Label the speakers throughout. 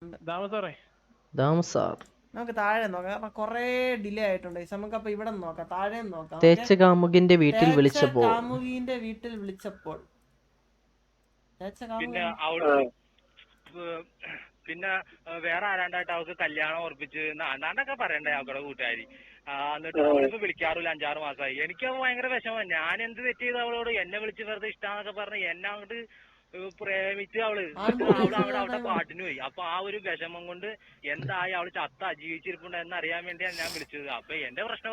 Speaker 1: നമുക്ക് താഴെ നോക്കാം. കാരണം കൊറേ ഡിലേ ആയിട്ടുണ്ട്. നമുക്ക് അപ്പൊ ഇവിടെ നോക്കാം, താഴെ നോക്കാം.
Speaker 2: തേച്ച കാമുകിന്റെ വീട്ടിൽ വിളിച്ചപ്പോൾ
Speaker 1: കാമുകിന്റെ വീട്ടിൽ വിളിച്ചപ്പോൾ
Speaker 3: പിന്നെ വേറെ ആരാണ്ടായിട്ട് അവൾക്ക് കല്യാണം ഉറപ്പിച്ച് അന്നാണ്ടൊക്കെ പറയണ്ടേ അവരുടെ കൂട്ടുകാരി. എന്നിട്ട് അവളിപ്പോ വിളിക്കാറില്ല 5-6 മാസമായി. എനിക്ക് ഭയങ്കര വിഷമം. ഞാൻ എന്ത് തെറ്റ് ചെയ്ത് അവളോട് എന്നെ വിളിച്ച് വെറുതെ ഇഷ്ടാന്നൊക്കെ പറഞ്ഞ് എന്നെ അങ്ങോട്ട് പ്രേമിച്ച് അവള് അവിടെ പാട്ടിന് പോയി. അപ്പൊ ആ ഒരു വിഷമം കൊണ്ട് എന്തായി അവള് ജീവിച്ചിരിപ്പുണ്ട് എന്നറിയാൻ വേണ്ടിയാണ് ഞാൻ വിളിച്ചത്. അപ്പൊ എന്റെ പ്രശ്നം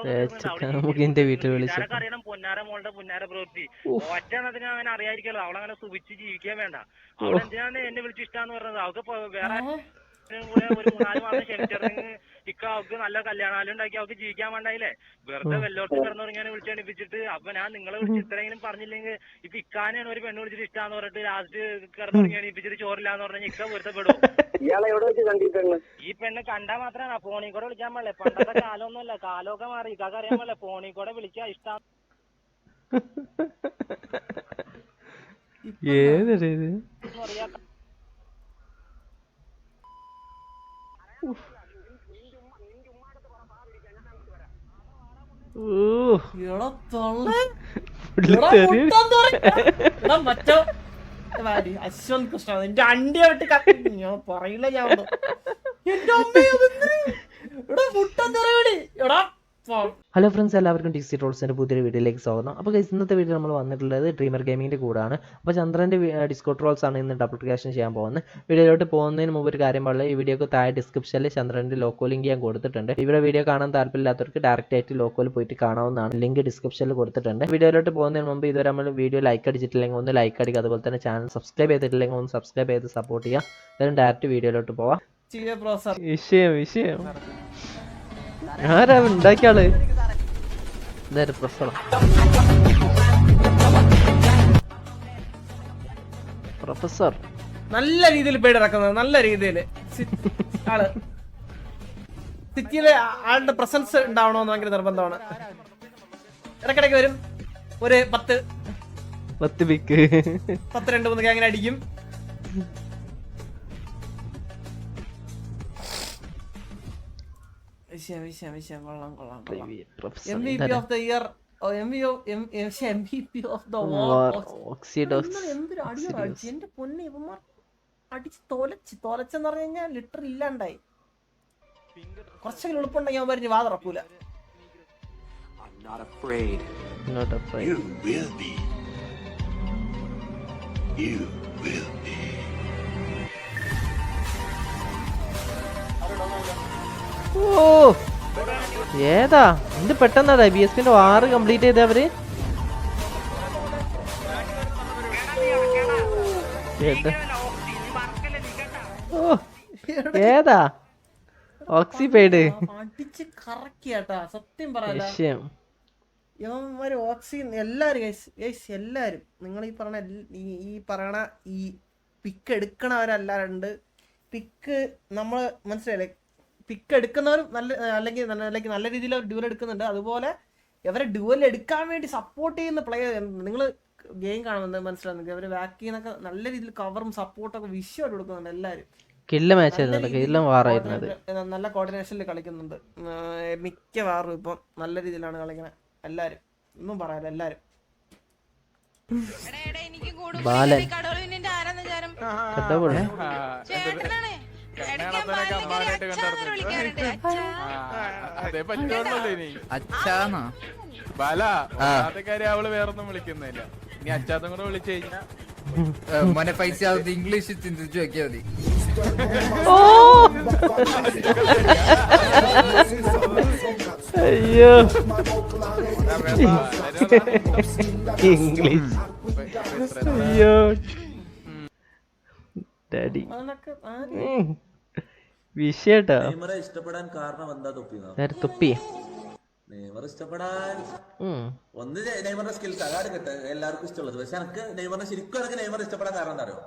Speaker 3: അറിയണം. പൊന്നാര മോളുടെ പൊന്നാര പ്രവൃത്തി ഒറ്റണത്തിന് അങ്ങനെ അറിയാതിരിക്കല്ലോ. അവളങ്ങനെ സുഖിച്ച് ജീവിക്കാൻ വേണ്ട. അവളെന്തിനാണ് എന്നെ വിളിച്ച് ഇഷ്ടാന്ന് പറഞ്ഞത്? അവൾക്ക് വേറെ ഒരു 3-4 മാസം ക്ഷമിച്ചിരുന്നെങ്കിൽ അവൾക്ക് നല്ല കല്യാണം ഉണ്ടാക്കി അവൾക്ക് ജീവിക്കാൻ വേണ്ടായില്ലേ? വെറുതെ വെല്ലോടത്ത് കിടന്നുറങ്ങിയാണ് വിളിച്ചെണിപ്പിച്ചിട്ട്. അപ്പൊ ഞാൻ നിങ്ങളെ വിളിച്ച് ഇത്രയെങ്കിലും പറഞ്ഞില്ലെങ്കിൽ ഇപ്പൊ ഇക്കാനെയാണ് ഒരു പെണ്ണ് വിളിച്ചിട്ട് ഇഷ്ടാന്ന് പറഞ്ഞിട്ട് ലാസ്റ്റ് കിടന്നുറങ്ങി എണീപ്പിച്ചിട്ട് ചോറില്ലാന്ന് പറഞ്ഞാൽ ഇക്ക പൊരുത്തപ്പെടും. ഈ പെണ്ണ് കണ്ടാ മാത്രമാണ് ഫോണിൽ കൂടെ വിളിക്കാൻ പാടില്ലേ. പണ്ടത്തെ കാലമൊന്നുമല്ല, കാലമൊക്കെ മാറി. ഇക്കാക്ക് അറിയാൻ പാടില്ല ഫോണിൽ കൂടെ വിളിച്ചാ ഇഷ്ടം.
Speaker 1: അശ്വന്ത് കൃഷ്ണ എന്റെ അണ്ടിയെ വിട്ട് ഞാൻ പറയില്ല. ഞാൻ എന്റെ അമ്മ
Speaker 2: ഹലോ ഫ്രണ്ട്സ്, എല്ലാവർക്കും ടിക്സി ട്രോൾസിൻ്റെ പുതിയൊരു വീഡിയോയിലേക്ക് സ്വാഗതം. അപ്പോൾ ഇന്നത്തെ വീഡിയോ നമ്മൾ വന്നിട്ടുള്ളത് ഡ്രീമർ ഗെയിമിൻ്റെ കൂടാണ്. അപ്പോൾ ചന്ദ്രൻ്റെ ഡിസ്കോ ട്രോൾസ് ആണ് ഇന്ന് ഡബിൾ ക്രിയേഷൻ ചെയ്യാൻ പോകുന്നത്. വീഡിയോയിലോട്ട് പോകുന്നതിന് മുമ്പ് ഒരു കാര്യം പറയുന്നത്, ഈ വീഡിയോക്ക് താഴെ ഡിസ്ക്രിപ്ഷനിൽ ചന്ദ്രൻ്റെ ലോക്കോ ലിങ്ക് ഞാൻ കൊടുത്തിട്ടുണ്ട്. ഇവിടെ വീഡിയോ കാണാൻ താല്പര്യമില്ലാത്തവർക്ക് ഡയറക്റ്റ് ആയിട്ട് ലോക്കോയിൽ പോയിട്ട് കാണാവുന്നതാണ്. ലിങ്ക് ഡിസ്ക്രിപ്ഷനിൽ കൊടുത്തിട്ടുണ്ട്. വീഡിയോയിലോട്ട് പോകുന്നതിന് മുമ്പ് ഇതുവരെ നമ്മൾ വീഡിയോ ലൈക്ക് അടിച്ചിട്ടില്ലെങ്കിൽ ഒന്ന് ലൈക്ക് അടിക്കുക. അതുപോലെ തന്നെ ചാനൽ സബ്സ്ക്രൈബ് ചെയ്തിട്ടില്ലെങ്കിൽ ഒന്ന് സബ്സ്ക്രൈബ് ചെയ്ത് സപ്പോർട്ട് ചെയ്യുക. എന്തായാലും ഡയറക്റ്റ് വീഡിയോയിലോട്ട് പോവാം. വിഷയം ആരാ ഉണ്ടാക്കിയ ആള്? പ്രൊഫസർ
Speaker 1: നല്ല രീതിയിൽ പേടിറക്കുന്നത്, നല്ല രീതിയിൽ ആള് സിറ്റിയിലെ ആളുടെ പ്രസൻസ് ഉണ്ടാവണമെന്ന് ഭയങ്കര നിർബന്ധമാണ്. ഇടയ്ക്കിടയ്ക്ക് വരും. ഒരു 10
Speaker 2: പിക്ക്
Speaker 1: 2-3 അങ്ങനെ അടിക്കും. കൊള്ളാം. MVP of the year, MVP of the war. എന്റെ പൊന്നെ, ഇവന്മാർ അടിച്ച് തോലച്ചെന്ന് പറഞ്ഞു കഴിഞ്ഞാൽ ലിറ്റർ ഇല്ലാണ്ടായി. കുറച്ചെങ്കിലും എളുപ്പമുണ്ടെങ്കിൽ അവൻ പറഞ്ഞ് വാ തുറക്കൂല.
Speaker 2: ഏതാ എന്ത് പെട്ടെന്നാ BSPന്റെ 6 കംപ്ലീറ്റ് ചെയ്ത അവര്. ഏതാ ഓക്സിപൈഡ്
Speaker 1: അടിച്ച് കറക്കിയാട്ടാ. സത്യം പറയാം, ഇവന്മാര് ഓക്സിജൻ എല്ലാരും നിങ്ങൾ ഈ പറയണ ഈ പിക്ക് എടുക്കണവരല്ലാണ്ട് പിക്ക് നമ്മൾ മനസ്സിലായില്ലേ? പിക്ക് എടുക്കുന്നവരും അല്ലെങ്കിൽ നല്ല രീതിയിൽ അവർ ഡ്യൂവൽ എടുക്കുന്നുണ്ട്. അതുപോലെ ഇവരെ ഡ്യൂവൽ എടുക്കാൻ വേണ്ടി സപ്പോർട്ട് ചെയ്യുന്ന പ്ലെയർ നിങ്ങൾ ഗെയിം കാണുന്നത് മനസ്സിലാകുന്നത്. അവര് വാക്കിന്നൊക്കെ നല്ല രീതിയിൽ കവറും സപ്പോർട്ടൊക്കെ വിഷയമായിട്ട് കൊടുക്കുന്നുണ്ട്. എല്ലാവരും നല്ല കോർഡിനേഷനിൽ കളിക്കുന്നുണ്ട്. മിക്കവാറും ഇപ്പം നല്ല രീതിയിലാണ് കളിക്കുന്നത്. എല്ലാരും ഒന്നും പറയാല്ല. എല്ലാരും
Speaker 4: അവള് വേറൊന്നും വിളിക്കുന്നില്ല. നീ അച്ചാത്തും കൂടെ വിളിച്ചു കഴിഞ്ഞാ മോനെ പൈസ ഇംഗ്ലീഷ് ചിന്തിച്ചു വെക്കിയാ മതി.
Speaker 2: അയ്യോ ഇംഗ്ലീഷ്. അയ്യോ ഡാഡി വിഷയട്ടാ.
Speaker 5: ഇഷ്ടപ്പെടാൻ കാരണം എന്താ?
Speaker 2: തൊപ്പി
Speaker 5: നെയ്മർ ഇഷ്ടപ്പെടാൻ ഒന്ന് നെയ്മറിന്റെ സ്കിൽസ് അതാണ് കിട്ടുക എല്ലാവർക്കും ഇഷ്ടമുള്ളത്. പക്ഷെ എനിക്ക് നെയ്മറിനെ ശരിക്കും എനിക്ക് നെയ്മർ ഇഷ്ടപ്പെടാൻ കാരണം എന്താ അറിയോ?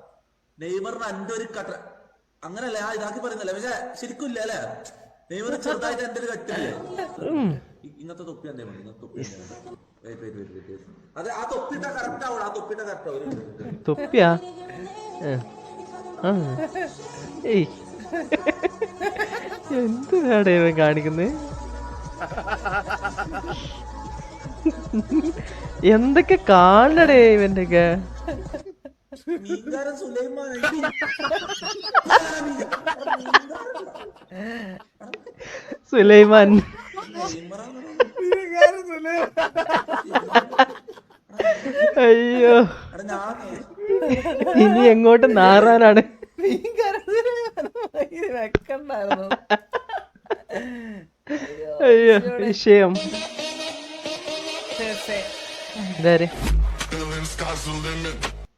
Speaker 5: നെയ്മറിന് എന്റെ ഒരു കട്ട അങ്ങനല്ലേ ആ ഇതാക്കി പറയുന്നില്ല. പക്ഷെ ശരിക്കും ഇല്ല അല്ലെ? നെയ്മർ ചെറുതായിട്ട് എന്റെ ഒരു കട്ടില്ലേ? ഇങ്ങനത്തെ തൊപ്പി എന്തേ മതി. ഇങ്ങനത്തെ തൊപ്പി അത് ആ തൊപ്പിട്ട കറക്റ്റ് ആവണം. ആ തൊപ്പിട്ട കറക്റ്റ് ആവും.
Speaker 2: തൊപ്പിയാ എന്തിനാടെ ഇവൻ കാണിക്കുന്നത്? എന്തൊക്കെ കാണണടേ ഇവന്റെ ഒക്കെ.
Speaker 5: മീൻകാരൻ സുലൈമാൻ
Speaker 2: സുലൈമാൻ. അയ്യോ, ഇനി എങ്ങോട്ട് നാറാനാണ്?
Speaker 1: വെക്കണ്ടായിരുന്നു.
Speaker 2: അയ്യോ വിഷയം. ഇതാര്?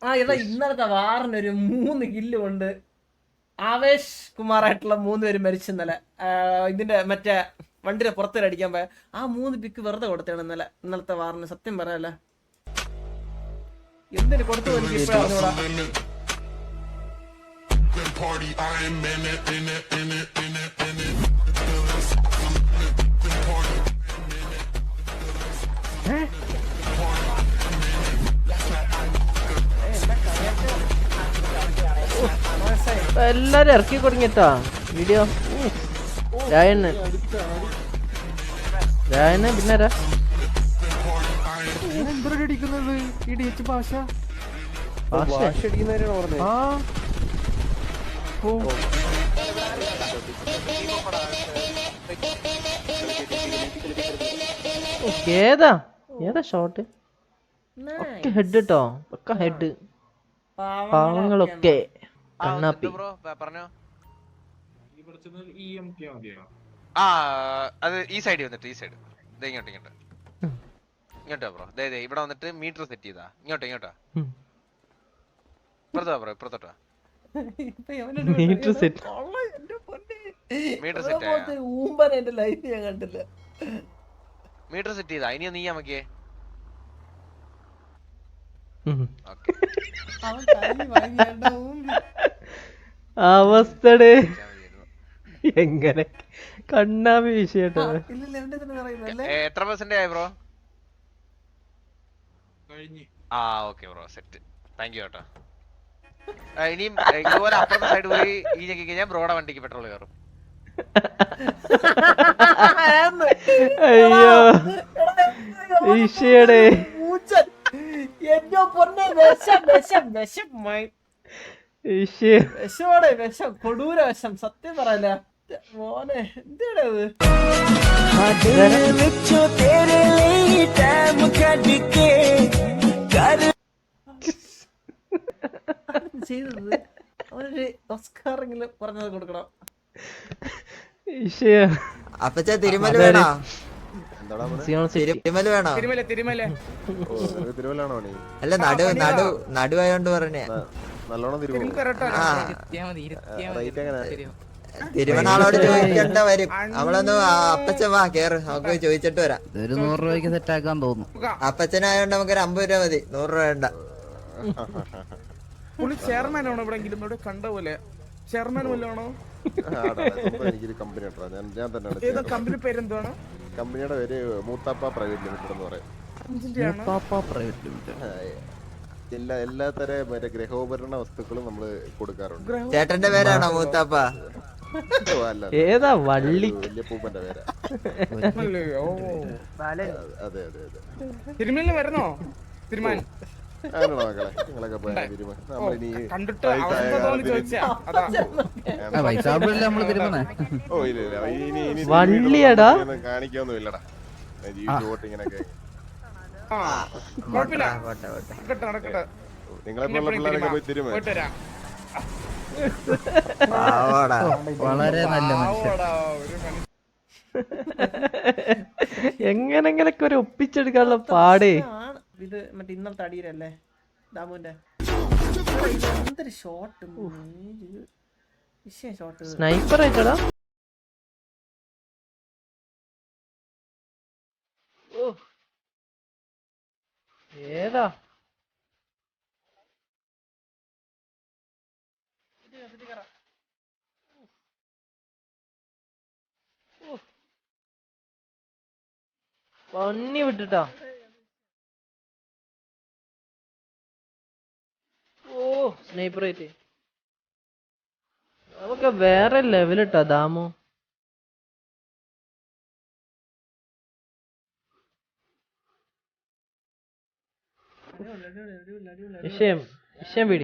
Speaker 1: ആ ഇതാ ഇന്നലത്തെ വാറിനൊരു 3 കില്ലും ഉണ്ട്. ആവേശ് കുമാറായിട്ടുള്ള 3 പേര് മരിച്ചു ഇന്നലെ. ഇതിന്റെ മറ്റേ വണ്ടിയുടെ പുറത്തേക്ക് അടിക്കാൻ പോയ ആ 3 പിക്ക് വെറുതെ കൊടുത്താണ് ഇന്നലത്തെ വാറിന്. സത്യം പറയാല്ല, എന്തിനു കൊടുത്തു എനിക്ക് ഇപ്പഴാ അറിഞ്ഞൂടാ.
Speaker 2: എല്ലാരും ഇറക്കി കൊടുങ്ങിട്ടാ വീഡിയോ. രായന് പിന്നെ ഏതാ ഷോട്ട്? ഒക്കെ ഹെഡ് കേട്ടോ, ഒക്കെ ഹെഡ്. പാവങ്ങളൊക്കെ കണ്ണാപ്പി.
Speaker 6: അത് ഈ സൈഡ് വന്നിട്ട് ഇങ്ങോട്ട് ബ്രോ. ഇവിടെ വന്നിട്ട് മീറ്റർ സെറ്റ് ചെയ്താ ഇങ്ങോട്ടാ ഇപ്പുറത്തോട്ടാ.
Speaker 2: മീറ്റർ സെറ്റ്
Speaker 6: മീറ്റർ സെറ്റ് ചെയ്താ. ഇനി നീ നമുക്ക്
Speaker 2: അവസ്ഥടെ എങ്ങനെ കണ്ണാമി വിഷയട്ടോ.
Speaker 6: എത്ര പെർസെന്റ് ആയി bro? Okay bro, set. Thank you കേട്ടോ. ഇനിയും ഇതുപോലെ അപ്പുറത്തെ സൈഡ് പോയി ഈ ഞെക്കി കഴിഞ്ഞാൽ ബ്രോയുടെ വണ്ടിക്ക് പെട്രോൾ കയറും.
Speaker 2: അയ്യോ വിഷയടേ.
Speaker 1: വിഷം, കൊടൂര വിഷം. സത്യം പറയല മോനെ, എന്താണത്? ചെയ്തത് അവനൊരു ഓസ്കാറെങ്കിലും പറഞ്ഞത് കൊടുക്കണം.
Speaker 7: അപ്പച്ച തിരുമല വേണോ? അല്ല നടുവായോണ്ട് പറഞ്ഞേ. തിരുമനാളോട് ചോദിക്കേണ്ട വരും. അവളൊന്ന് അപ്പച്ചൻ വാ കേറ്, നമുക്ക് ചോദിച്ചിട്ട് വരാം.
Speaker 8: ഒരു 100 രൂപയ്ക്ക് സെറ്റ് ആക്കാൻ തോന്നുന്നു.
Speaker 7: അപ്പച്ചനായോണ്ട് നമുക്കൊരു 50 രൂപ മതി, 100 രൂപ വേണ്ട.
Speaker 4: ചെയർമാനാണോ എവിടെങ്കിലും ഇവിടെ കണ്ട പോലെ? ചെയർമാൻ വല്ലാണോ?
Speaker 9: എനിക്കൊരു കമ്പനി ഞാൻ തന്നെയാണ്.
Speaker 4: കമ്പനി പേരെന്താണ്?
Speaker 9: കമ്പനിയുടെ പേര് മൂത്താപ്പ പ്രൈവറ്റ് ലിമിറ്റഡ് എന്ന് പറയും. എല്ലാ തരം മറ്റേ ഗൃഹോപകരണ വസ്തുക്കളും നമ്മള് കൊടുക്കാറുണ്ട്.
Speaker 7: ചേട്ടന്റെ പേരാണോ മൂത്താപ്പ?
Speaker 2: ഏതാ വള്ളി?
Speaker 9: വല്യപ്പൂപ്പന്റെ പേരാ. അതെ.
Speaker 4: തിരുമലിന് വരണോ? തിരുമാൻ
Speaker 9: നിങ്ങളൊക്കെ
Speaker 2: വള്ളിയടാ
Speaker 9: കാണിക്കൊന്നും ഇല്ലടാ. ഇങ്ങനെയൊക്കെ നിങ്ങളെ പിള്ളേരൊക്കെ പോയി തിരുമ.
Speaker 8: വളരെ നല്ല
Speaker 2: എങ്ങനെങ്കിലൊക്കെ ഒരു ഒപ്പിച്ചെടുക്കാനുള്ള പാടേ.
Speaker 1: ഇത് മറ്റേ ഇന്നലത്തെ അടിയിലല്ലേ ദാമുന്റെ എന്തൊരു ഷോട്ട്, വിഷയം ഷോട്ട്.
Speaker 2: സ്നൈപ്പർ ആയിട്ടടാ. ഏതാ പന്നി വിട്ടിട്ടാ. സ്നൈപ്പർ ആയിട്ട് അതൊക്കെ വേറെ ലെവലിട്ടാ ദാമു. വിഷയം വിഷയം